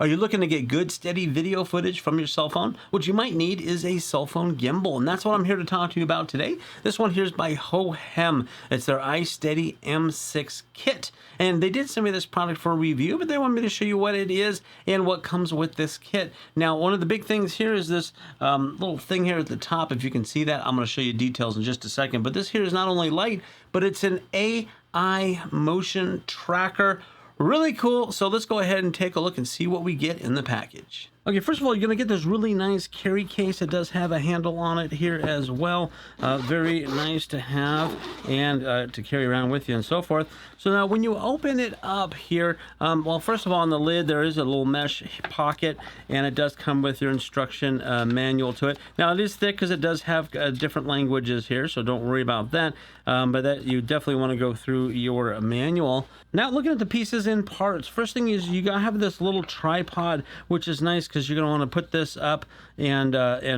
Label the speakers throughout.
Speaker 1: Are you looking to get good, steady video footage from your cell phone? What you might need is a cell phone gimbal, and that's what I'm here to talk to you about today. This one here is by hohem. It's their iSteady M6 kit, and they did send me this product for a review, but they want me to show you what it is and what comes with this kit. Now, one of the big things here is this little thing here at the top. If you can see that, I'm going to show you details in just a second, but this here is not only light, but it's an AI motion tracker. Really cool. So let's go ahead and take a look and see what we get in the package. Okay, first of all, you're going to get this really nice carry case. It does have a handle on it here as well. Very nice to have and to carry around with you and so forth. So now when you open it up here, well, first of all, on the lid, there is a little mesh pocket, and it does come with your instruction manual to it. Now, it is thick because it does have different languages here, so don't worry about that. But that you definitely want to go through your manual. Now, looking at the pieces and parts, first thing is you gotta have this little tripod, which is nice because you're going to want to put this up and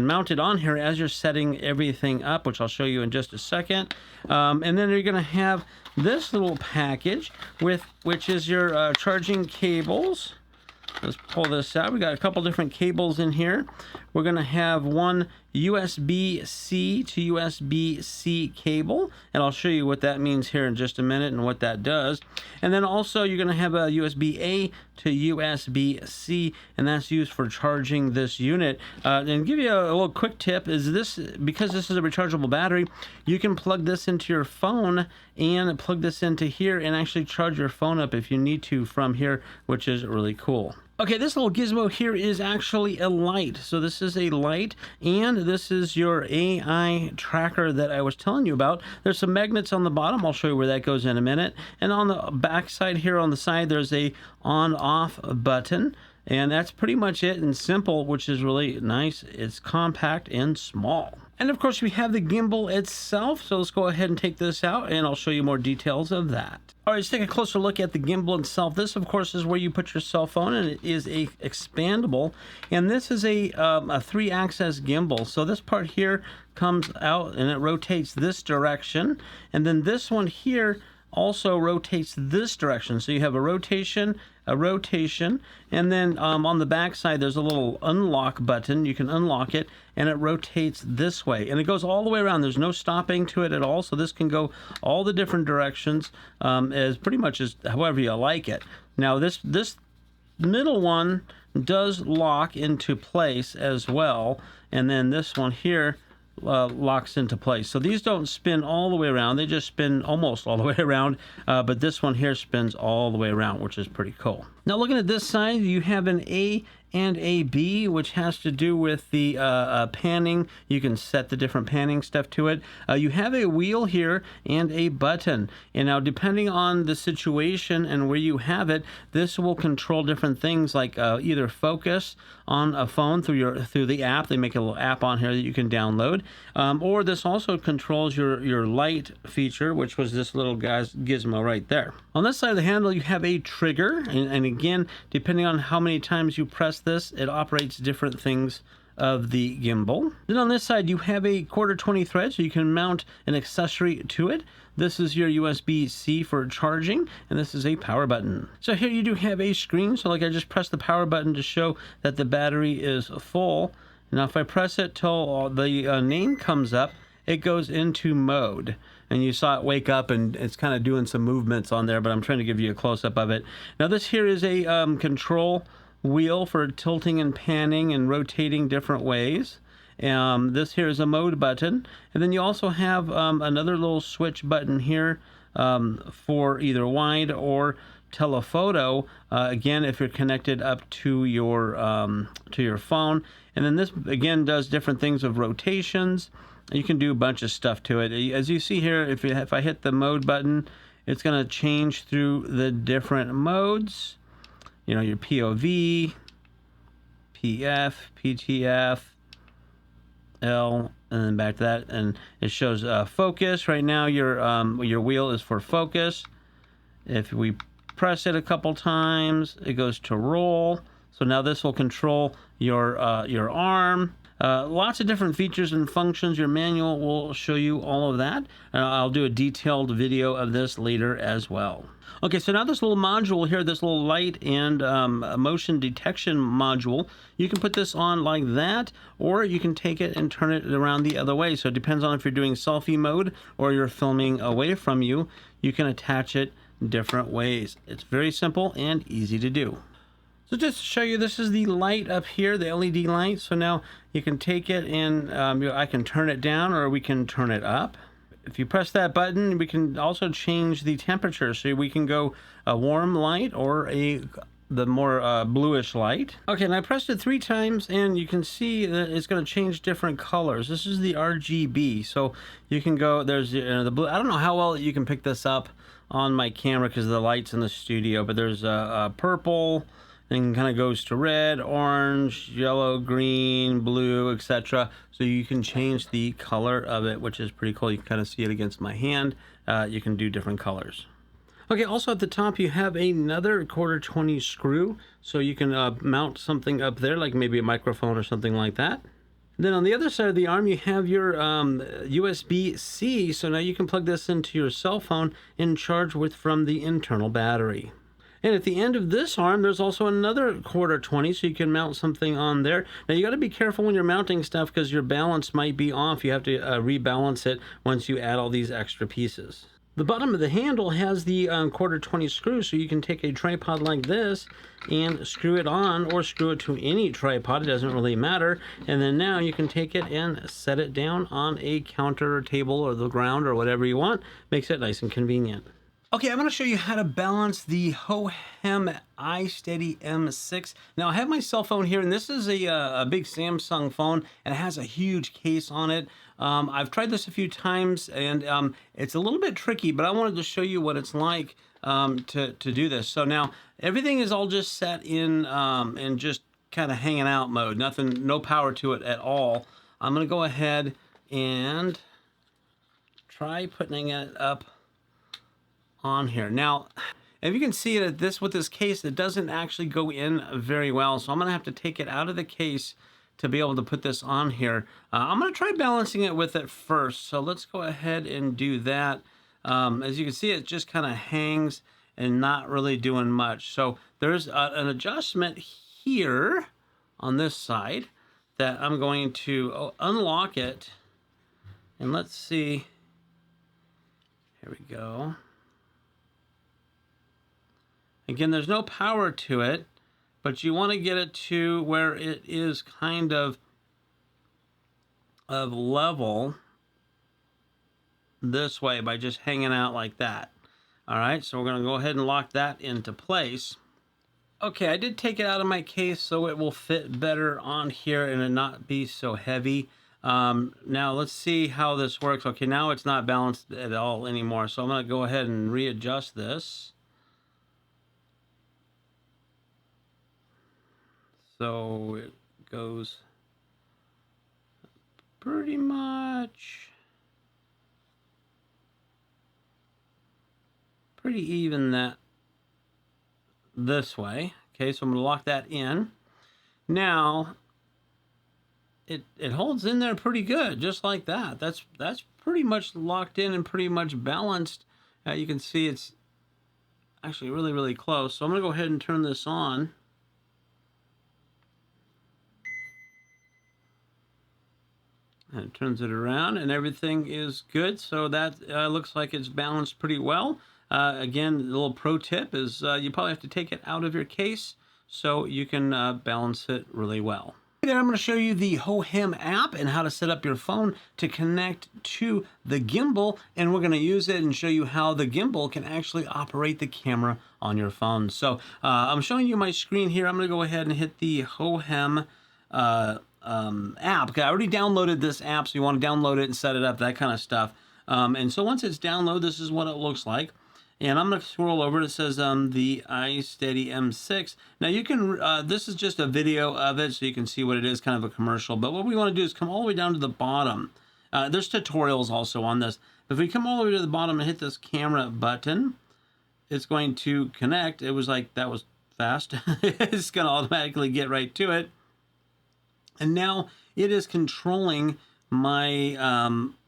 Speaker 1: mount it on here as you're setting everything up, which I'll show you in just a second. And then you're going to have this little package which is your charging cables. Let's pull this out. We got a couple different cables in here. We're going to have one USB-C to USB-C cable, and I'll show you what that means here in just a minute and what that does. And then also you're going to have a USB-A to USB-C, and that's used for charging this unit. And give you a little quick tip is this, because this is a rechargeable battery, you can plug this into your phone and plug this into here and actually charge your phone up if you need to from here, which is really cool. Okay, this little gizmo here is actually a light. So this is a light, and this is your AI tracker that I was telling you about. There's some magnets on the bottom. I'll show you where that goes in a minute. And on the back side here on the side, there's a on-off button. And that's pretty much it and simple, which is really nice. It's compact and small. And of course, we have the gimbal itself. So let's go ahead and take this out, and I'll show you more details of that. All right, let's take a closer look at the gimbal itself. This, of course, is where you put your cell phone, and it is a expandable. And this is a 3-axis gimbal. So this part here comes out, and it rotates this direction. And then this one here also rotates this direction. So you have a rotation, and then on the back side there's a little unlock button. You can unlock it, and it rotates this way, and it goes all the way around. There's no stopping to it at all, so this can go all the different directions as pretty much as however you like it. Now this middle one does lock into place as well, and then this one here locks into place. So these don't spin all the way around, they just spin almost all the way around, but this one here spins all the way around, which is pretty cool. Now looking at this side, you have an A and a B, which has to do with the panning. You can set the different panning stuff to it. You have a wheel here and a button, and now depending on the situation and where you have it, this will control different things like either focus on a phone through the app. They make a little app on here that you can download, or this also controls your light feature, which was this little gizmo right there. On this side of the handle, you have a trigger, and again, depending on how many times you press this, it operates different things of the gimbal. Then on this side, you have a 1/4-20 thread, so you can mount an accessory to it. This is your USB-C for charging, and this is a power button. So here you do have a screen. So like I just pressed the power button to show that the battery is full. Now if I press it till the name comes up, it goes into mode. And you saw it wake up, and it's kind of doing some movements on there, but I'm trying to give you a close-up of it. Now this here is a control wheel for tilting and panning and rotating different ways. This here is a mode button, and then you also have another little switch button here for either wide or telephoto, again if you're connected up to your phone. And then this again does different things of rotations. You can do a bunch of stuff to it. As you see here, if I hit the mode button, it's going to change through the different modes. You know, your POV, PF, PTF, L, and then back to that, and it shows focus. Right now, your wheel is for focus. If we press it a couple times, it goes to roll. So now this will control your arm. Lots of different features and functions. Your manual will show you all of that. I'll do a detailed video of this later as well. Okay, so now this little module here, this little light and motion detection module, you can put this on like that, or you can take it and turn it around the other way. So it depends on if you're doing selfie mode or you're filming away from you. You can attach it different ways. It's very simple and easy to do. So just to show you, this is the light up here, the LED light. So now you can take it and I can turn it down or we can turn it up. If you press that button, we can also change the temperature. So we can go a warm light or the more bluish light. Okay, and I pressed it 3 times and you can see that it's going to change different colors. This is the RGB. So you can go, there's the blue. I don't know how well you can pick this up on my camera because of the lights in the studio, but there's a purple, then kind of goes to red, orange, yellow, green, blue, etc. So you can change the color of it, which is pretty cool. You can kind of see it against my hand. You can do different colors. Okay, also at the top you have another 1/4-20 screw, so you can mount something up there, like maybe a microphone or something like that. Then on the other side of the arm you have your USB-C, so now you can plug this into your cell phone and charge from the internal battery. And at the end of this arm, there's also another 1/4-20, so you can mount something on there. Now, you got to be careful when you're mounting stuff because your balance might be off. You have to rebalance it once you add all these extra pieces. The bottom of the handle has the 1/4-20 screw, so you can take a tripod like this and screw it on, or screw it to any tripod. It doesn't really matter. And then now you can take it and set it down on a counter or table or the ground or whatever you want. Makes it nice and convenient. Okay, I'm going to show you how to balance the hohem iSteady M6. Now, I have my cell phone here, and this is a big Samsung phone, and it has a huge case on it. I've tried this a few times, and it's a little bit tricky, but I wanted to show you what it's like to do this. So now, everything is all just set in just kind of hanging out mode. Nothing, no power to it at all. I'm going to go ahead and try putting it up on here. Now, if you can see that with this case, it doesn't actually go in very well. So I'm going to have to take it out of the case to be able to put this on here. I'm going to try balancing it with it first. So let's go ahead and do that. As you can see, it just kind of hangs and not really doing much. So there's an adjustment here on this side that I'm going to unlock it. And let's see. Here we go. Again, there's no power to it, but you want to get it to where it is kind of level this way by just hanging out like that. All right, so we're going to go ahead and lock that into place. Okay, I did take it out of my case so it will fit better on here and it not be so heavy. Now let's see how this works. Okay, now it's not balanced at all anymore, so I'm going to go ahead and readjust this. So it goes pretty much pretty even this way. Okay, so I'm gonna lock that in. Now it holds in there pretty good, just like that. That's pretty much locked in and pretty much balanced. You can see it's actually really, really close. So I'm gonna go ahead and turn this on. And it turns it around and everything is good. So that looks like it's balanced pretty well. Again, the little pro tip is you probably have to take it out of your case so you can balance it really well. There, I'm going to show you the hohem app and how to set up your phone to connect to the gimbal, and we're going to use it and show you how the gimbal can actually operate the camera on your phone. So I'm showing you my screen here. I'm going to go ahead and hit the hohem app. Okay, I already downloaded this app, so you want to download it and set it up, that kind of stuff. And so once it's downloaded, this is what it looks like. And I'm going to scroll over. It says the iSteady M6. Now you can, this is just a video of it, so you can see what it is, kind of a commercial. But what we want to do is come all the way down to the bottom. There's tutorials also on this. If we come all the way to the bottom and hit this camera button, it's going to connect. It was like, that was fast. It's going to automatically get right to it. And now it is controlling my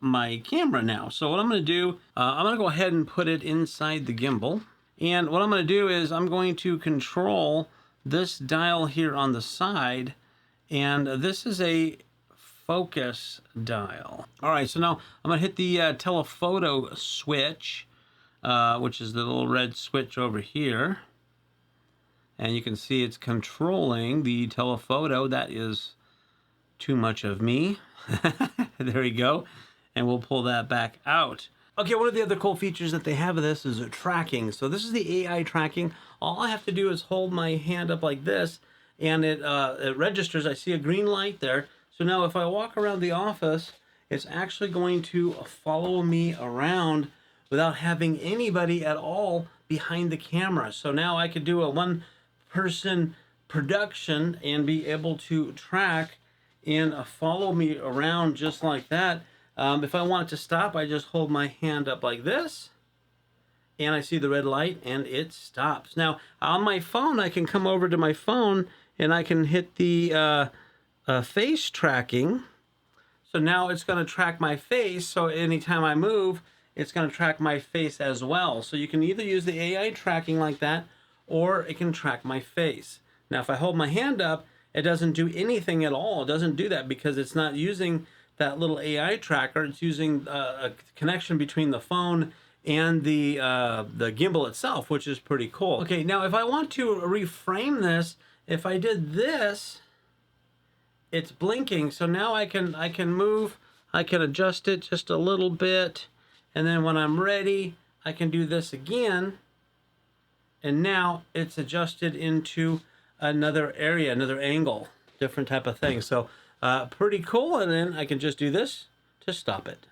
Speaker 1: my camera now. So what I'm going to do, I'm going to go ahead and put it inside the gimbal. And what I'm going to do is I'm going to control this dial here on the side. And this is a focus dial. All right, so now I'm going to hit the telephoto switch, which is the little red switch over here. And you can see it's controlling the telephoto. That is too much of me. There we go. And we'll pull that back out. Okay, one of the other cool features that they have of this is tracking. So this is the AI tracking. All I have to do is hold my hand up like this, and it registers. I see a green light there. So now if I walk around the office, it's actually going to follow me around without having anybody at all behind the camera. So now I could do a one-person production and be able to track and follow me around just like that. If I want it to stop, I just hold my hand up like this, and I see the red light, and it stops. Now, on my phone, I can come over to my phone, and I can hit the face tracking. So now it's going to track my face, so anytime I move, it's going to track my face as well. So you can either use the AI tracking like that, or it can track my face. Now, if I hold my hand up, it doesn't do anything at all. It doesn't do that because it's not using that little AI tracker. It's using a connection between the phone and the gimbal itself, which is pretty cool. Okay, now if I want to reframe this, if I did this, it's blinking. So now I can move, I can adjust it just a little bit, and then when I'm ready, I can do this again, and now it's adjusted into another area, another angle, different type of thing. So pretty cool. And then I can just do this to stop it.